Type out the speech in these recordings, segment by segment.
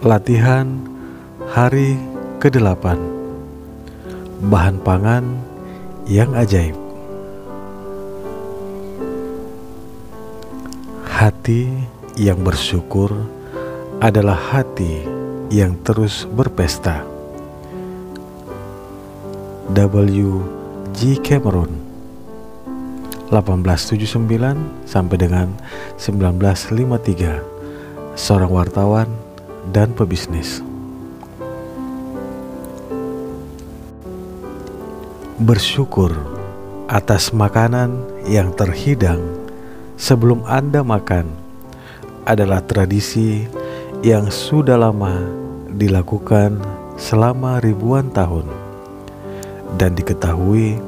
Latihan hari ke-8. Bahan pangan yang ajaib. Hati yang bersyukur adalah hati yang terus berpesta. W. G. Cameron, 1879 sampai dengan 1953, seorang wartawan dan pebisnis. Bersyukur atas makanan yang terhidang sebelum Anda makan adalah tradisi yang sudah lama dilakukan selama ribuan tahun dan diketahui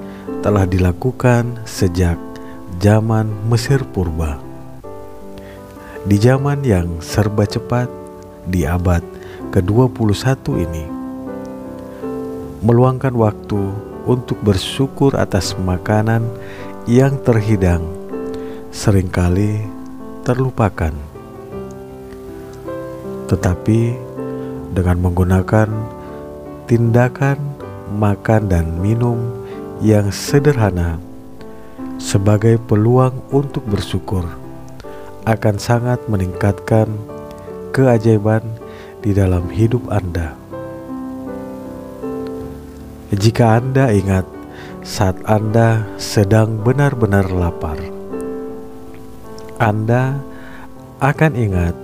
telah dilakukan sejak zaman Mesir purba. Di zaman yang serba cepat di abad ke-21 ini, meluangkan waktu untuk bersyukur atas makanan yang terhidang seringkali terlupakan. Tetapi dengan menggunakan tindakan makan dan minum yang sederhana sebagai peluang untuk bersyukur akan sangat meningkatkan keajaiban di dalam hidup Anda. Jika Anda ingat saat Anda sedang benar-benar lapar, Anda akan ingat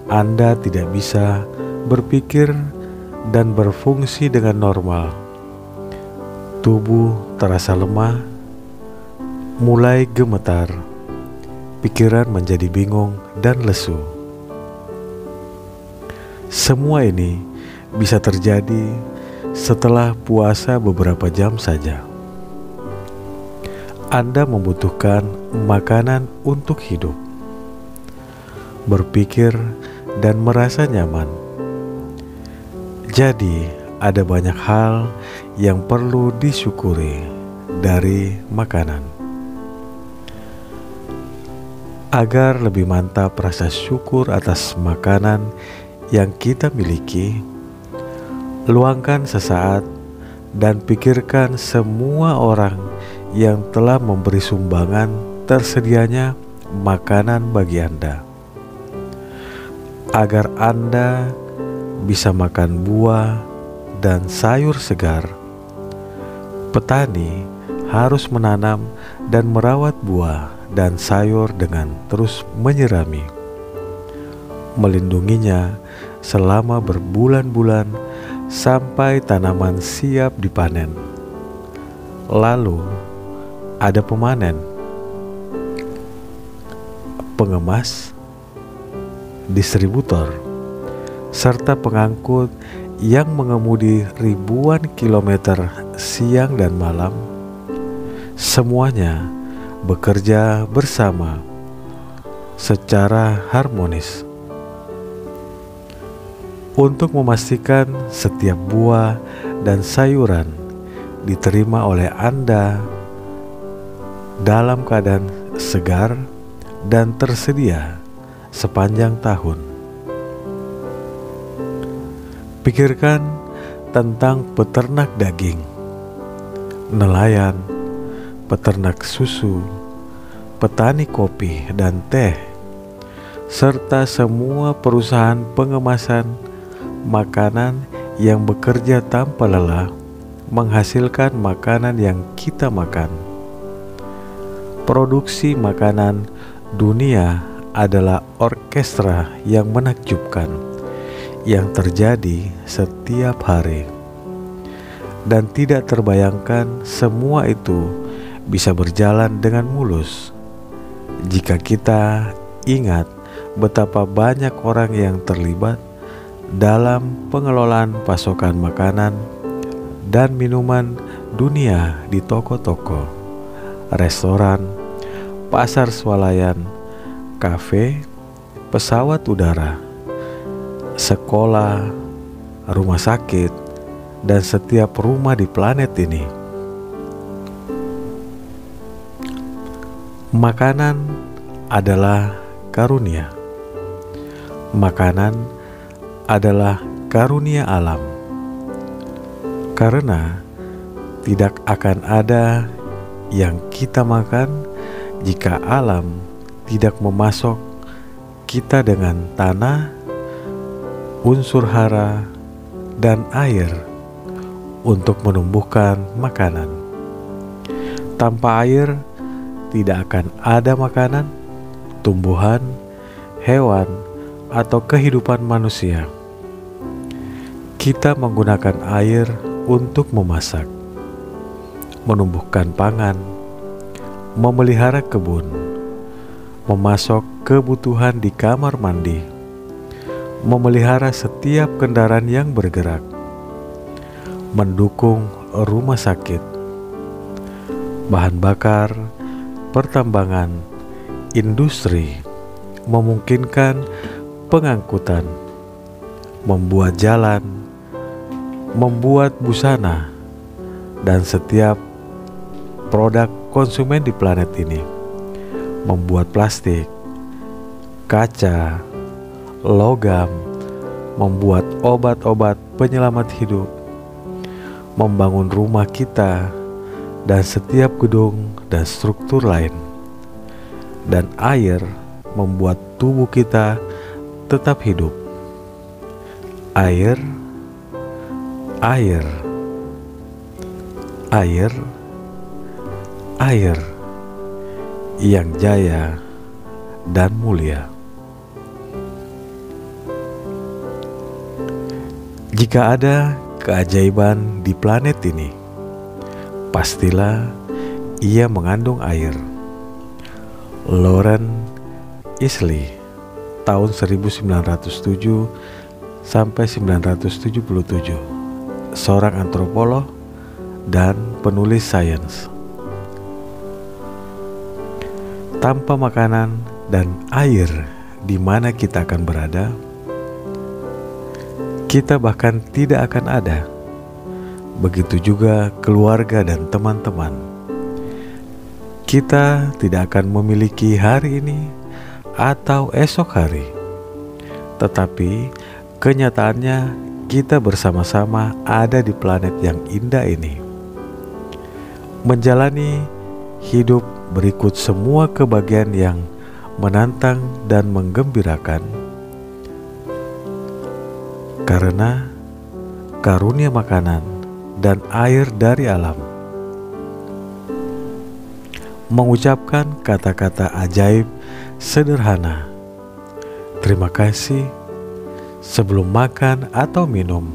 Anda tidak bisa berpikir dan berfungsi dengan normal. Tubuh terasa lemah, mulai gemetar, pikiran menjadi bingung dan lesu. Semua ini bisa terjadi setelah puasa beberapa jam saja. Anda membutuhkan makanan untuk hidup, berpikir, dan merasa nyaman. Jadi, ada banyak hal yang perlu disyukuri dari makanan. Agar lebih mantap rasa syukur atas makanan yang kita miliki, luangkan sesaat dan pikirkan semua orang yang telah memberi sumbangan tersedianya makanan bagi Anda. Agar Anda bisa makan buah dan sayur segar, petani harus menanam dan merawat buah dan sayur dengan terus menyirami, melindunginya selama berbulan-bulan sampai tanaman siap dipanen. Lalu ada pemanen, pengemas, distributor, serta pengangkut yang mengemudi ribuan kilometer siang dan malam. Semuanya bekerja bersama secara harmonis untuk memastikan setiap buah dan sayuran diterima oleh Anda dalam keadaan segar dan tersedia sepanjang tahun. Pikirkan tentang peternak daging, nelayan, peternak susu, petani kopi dan teh, serta semua perusahaan pengemasan makanan yang bekerja tanpa lelah menghasilkan makanan yang kita makan. Produksi makanan dunia adalah orkestra yang menakjubkan yang terjadi setiap hari, dan tidak terbayangkan semua itu bisa berjalan dengan mulus jika kita ingat betapa banyak orang yang terlibat dalam pengelolaan pasokan makanan dan minuman dunia di toko-toko, restoran, pasar swalayan, kafe, pesawat udara, sekolah, rumah sakit, dan setiap rumah di planet ini. Makanan adalah karunia. Makanan adalah karunia alam, karena tidak akan ada yang kita makan jika alam tidak memasok kita dengan tanah, unsur hara, dan air untuk menumbuhkan makanan. Tanpa air tidak akan ada makanan, tumbuhan, hewan, atau kehidupan manusia. Kita menggunakan air untuk memasak, menumbuhkan pangan, memelihara kebun, memasok kebutuhan di kamar mandi, memelihara setiap kendaraan yang bergerak, mendukung rumah sakit, bahan bakar, pertambangan, industri, memungkinkan pengangkutan, membuat jalan, membuat busana, dan setiap produk konsumen di planet ini, membuat plastik, kaca, logam, membuat obat-obat penyelamat hidup, membangun rumah kita, dan setiap gedung dan struktur lain. Dan air membuat tubuh kita tetap hidup. Air, air, air, air yang jaya dan mulia. Jika ada keajaiban di planet ini, pastilah ia mengandung air. Lawrence Isley, tahun 1907 sampai 1977, seorang antropolog dan penulis sains. Tanpa makanan dan air di mana kita akan berada, kita bahkan tidak akan ada. Begitu juga keluarga dan teman-teman. Kita tidak akan memiliki hari ini atau esok hari. Tetapi kenyataannya kita bersama-sama ada di planet yang indah ini, menjalani hidup berikut semua kebahagiaan yang menantang dan menggembirakan, karena karunia makanan dan air dari alam. Mengucapkan kata-kata ajaib sederhana, terima kasih, sebelum makan atau minum,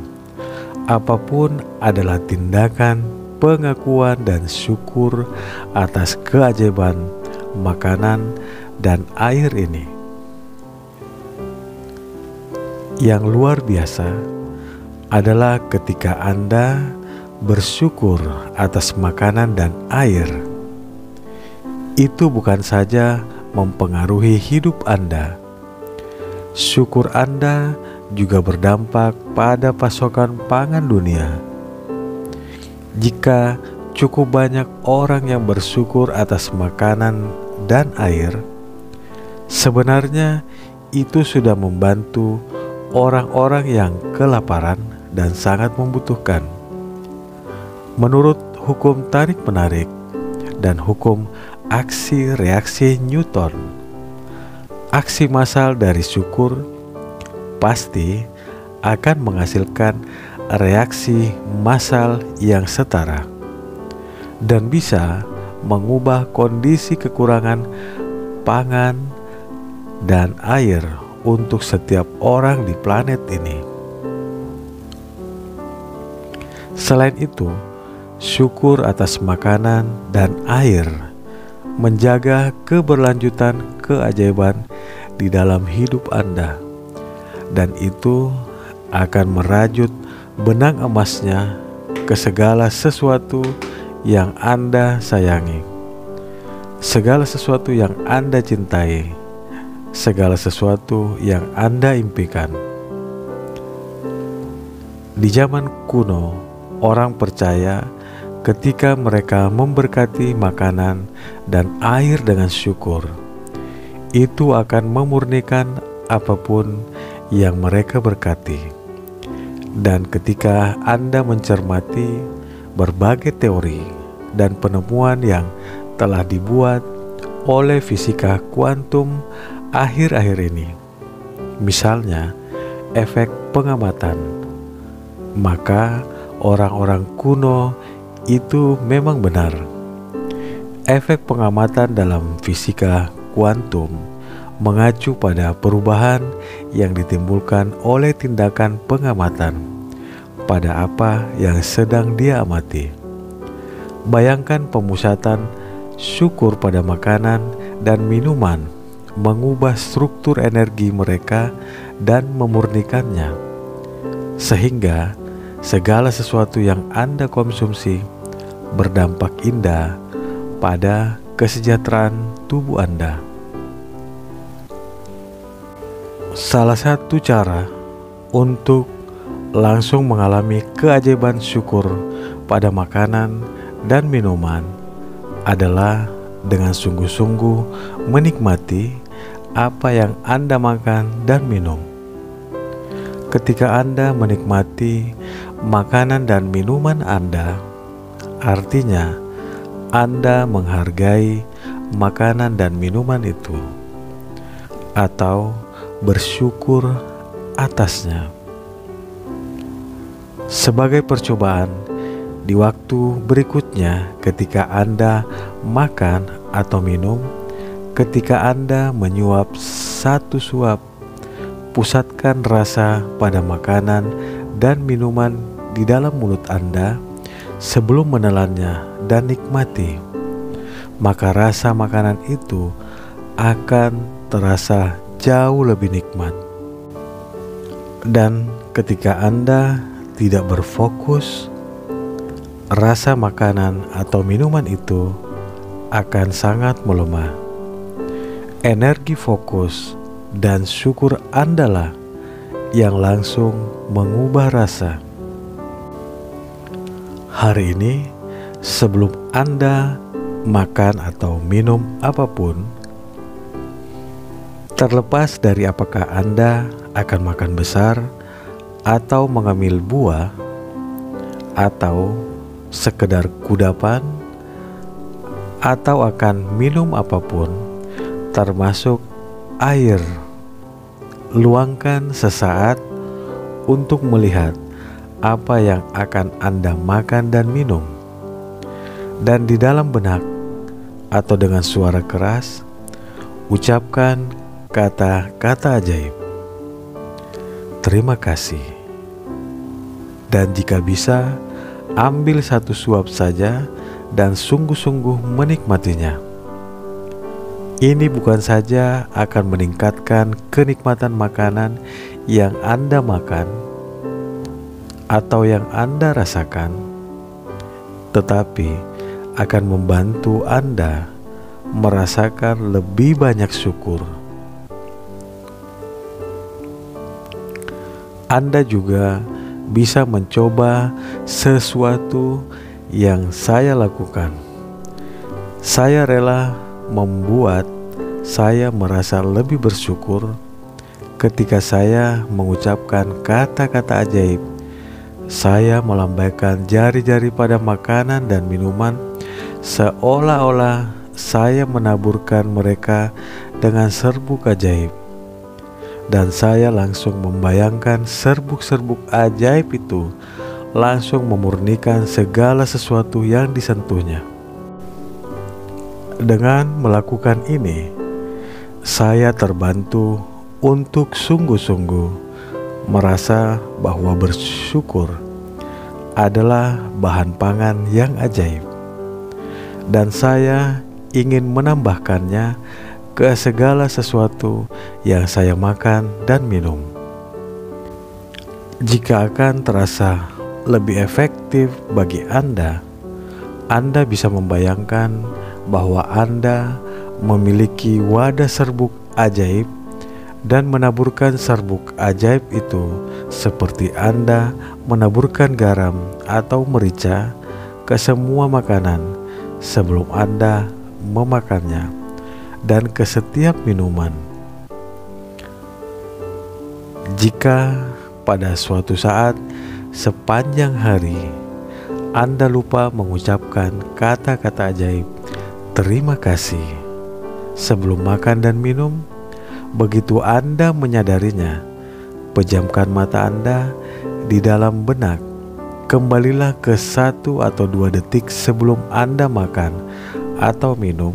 apapun adalah tindakan pengakuan dan syukur atas keajaiban makanan dan air ini. Yang luar biasa adalah ketika Anda bersyukur atas makanan dan air. Itu bukan saja mempengaruhi hidup Anda. Syukur Anda juga berdampak pada pasokan pangan dunia. Jika cukup banyak orang yang bersyukur atas makanan dan air, sebenarnya itu sudah membantu orang-orang yang kelaparan dan sangat membutuhkan. Menurut hukum tarik-menarik dan hukum aksi-reaksi Newton, aksi massal dari syukur pasti akan menghasilkan reaksi massal yang setara dan bisa mengubah kondisi kekurangan pangan dan air untuk setiap orang di planet ini. Selain itu, syukur atas makanan dan air menjaga keberlanjutan keajaiban di dalam hidup Anda, dan itu akan merajut benang emasnya ke segala sesuatu yang Anda sayangi, segala sesuatu yang Anda cintai, segala sesuatu yang Anda impikan. Di zaman kuno, orang percaya ketika mereka memberkati makanan dan air dengan syukur, itu akan memurnikan apapun yang mereka berkati. Dan ketika Anda mencermati berbagai teori dan penemuan yang telah dibuat oleh fisika kuantum akhir-akhir ini, misalnya efek pengamatan, maka orang-orang kuno itu memang benar. Efek pengamatan dalam fisika kuantum mengacu pada perubahan yang ditimbulkan oleh tindakan pengamatan pada apa yang sedang dia amati. Bayangkan pemusatan syukur pada makanan dan minuman mengubah struktur energi mereka dan memurnikannya, sehingga segala sesuatu yang Anda konsumsi berdampak indah pada kesejahteraan tubuh Anda. Salah satu cara untuk langsung mengalami keajaiban syukur pada makanan dan minuman adalah dengan sungguh-sungguh menikmati apa yang Anda makan dan minum. Ketika Anda menikmati makanan dan minuman Anda, artinya Anda menghargai makanan dan minuman itu, atau bersyukur atasnya. Sebagai percobaan, di waktu berikutnya ketika Anda makan atau minum, ketika Anda menyuap satu suap, pusatkan rasa pada makanan dan minuman di dalam mulut Anda sebelum menelannya dan nikmati. Maka rasa makanan itu akan terasa jauh lebih nikmat. Dan ketika Anda tidak berfokus, rasa makanan atau minuman itu akan sangat melemah. Energi fokus dan syukur Anda lah yang langsung mengubah rasa. Hari ini, sebelum Anda makan atau minum apapun, terlepas dari apakah Anda akan makan besar atau mengambil buah atau sekedar kudapan atau akan minum apapun, termasuk air, luangkan sesaat untuk melihat apa yang akan Anda makan dan minum. Dan di dalam benak atau dengan suara keras, ucapkan kata-kata ajaib. Terima kasih. Dan jika bisa, ambil satu suap saja dan sungguh-sungguh menikmatinya. Ini bukan saja akan meningkatkan kenikmatan makanan yang Anda makan atau yang Anda rasakan, tetapi akan membantu Anda merasakan lebih banyak syukur. Anda juga bisa mencoba sesuatu yang saya lakukan. Saya rela membuat saya merasa lebih bersyukur ketika saya mengucapkan kata-kata ajaib. Saya melambaikan jari-jari pada makanan dan minuman seolah-olah saya menaburkan mereka dengan serbuk ajaib. Dan saya langsung membayangkan serbuk-serbuk ajaib itu langsung memurnikan segala sesuatu yang disentuhnya. Dengan melakukan ini, saya terbantu untuk sungguh-sungguh merasa bahwa bersyukur adalah bahan pangan yang ajaib. Dan saya ingin menambahkannya ke segala sesuatu yang saya makan dan minum. Jika akan terasa lebih efektif bagi Anda bisa membayangkan bahwa Anda memiliki wadah serbuk ajaib dan menaburkan serbuk ajaib itu seperti Anda menaburkan garam atau merica ke semua makanan sebelum Anda memakannya dan ke setiap minuman. Jika pada suatu saat sepanjang hari Anda lupa mengucapkan kata-kata ajaib terima kasih sebelum makan dan minum, begitu Anda menyadarinya, pejamkan mata Anda di dalam benak. Kembalilah ke 1 atau 2 detik sebelum Anda makan atau minum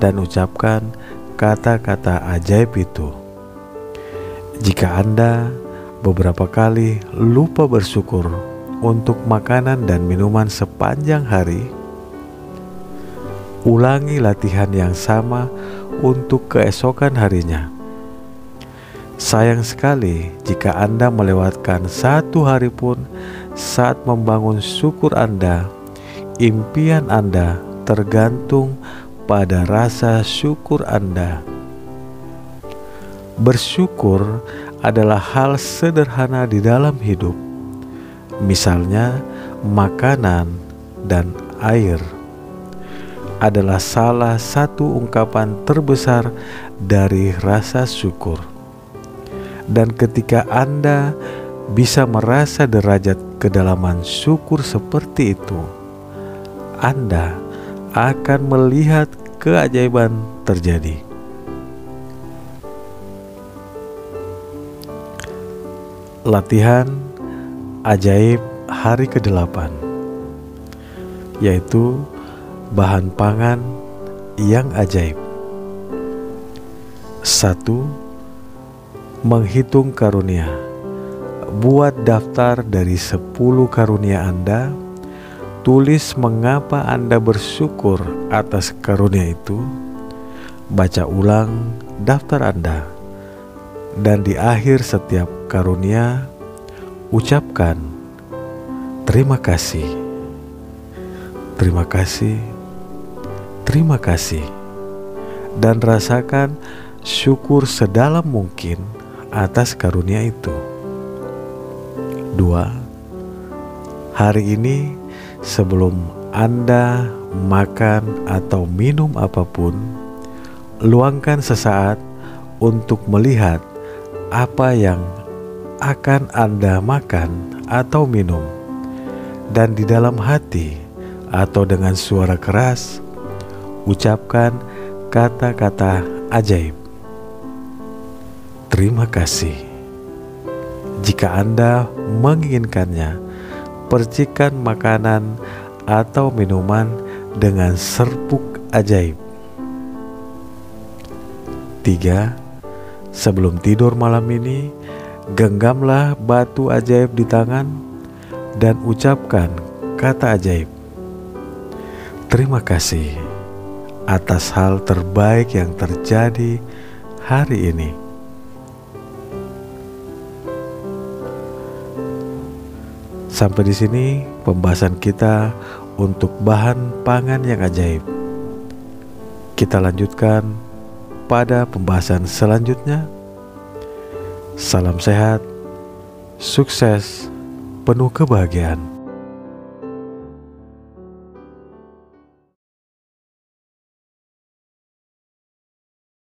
dan ucapkan kata-kata ajaib itu. Jika Anda beberapa kali lupa bersyukur untuk makanan dan minuman sepanjang hari, ulangi latihan yang sama untuk keesokan harinya. Sayang sekali jika Anda melewatkan 1 hari pun saat membangun syukur Anda. Impian Anda tergantung pada rasa syukur Anda. Bersyukur adalah hal sederhana di dalam hidup, misalnya makanan dan air adalah salah satu ungkapan terbesar dari rasa syukur. Dan ketika Anda bisa merasa derajat kedalaman syukur seperti itu, Anda akan melihat keajaiban terjadi. Latihan ajaib hari ke-8, yaitu bahan pangan yang ajaib. 1. Menghitung karunia. Buat daftar dari 10 karunia Anda. Tulis mengapa Anda bersyukur atas karunia itu. Baca ulang daftar Anda. Dan di akhir setiap karunia, ucapkan terima kasih. Terima kasih. Terima kasih. Dan rasakan syukur sedalam mungkin atas karunia itu. 2. Hari ini sebelum Anda makan atau minum apapun, luangkan sesaat untuk melihat apa yang akan Anda makan atau minum, dan di dalam hati atau dengan suara keras ucapkan kata-kata ajaib. Terima kasih. Jika Anda menginginkannya, percikan makanan atau minuman dengan serbuk ajaib. 3. Sebelum tidur malam ini, genggamlah batu ajaib di tangan dan ucapkan kata ajaib. Terima kasih atas hal terbaik yang terjadi hari ini. Sampai di sini pembahasan kita untuk bahan pangan yang ajaib. Kita lanjutkan pada pembahasan selanjutnya. Salam sehat, sukses, penuh kebahagiaan.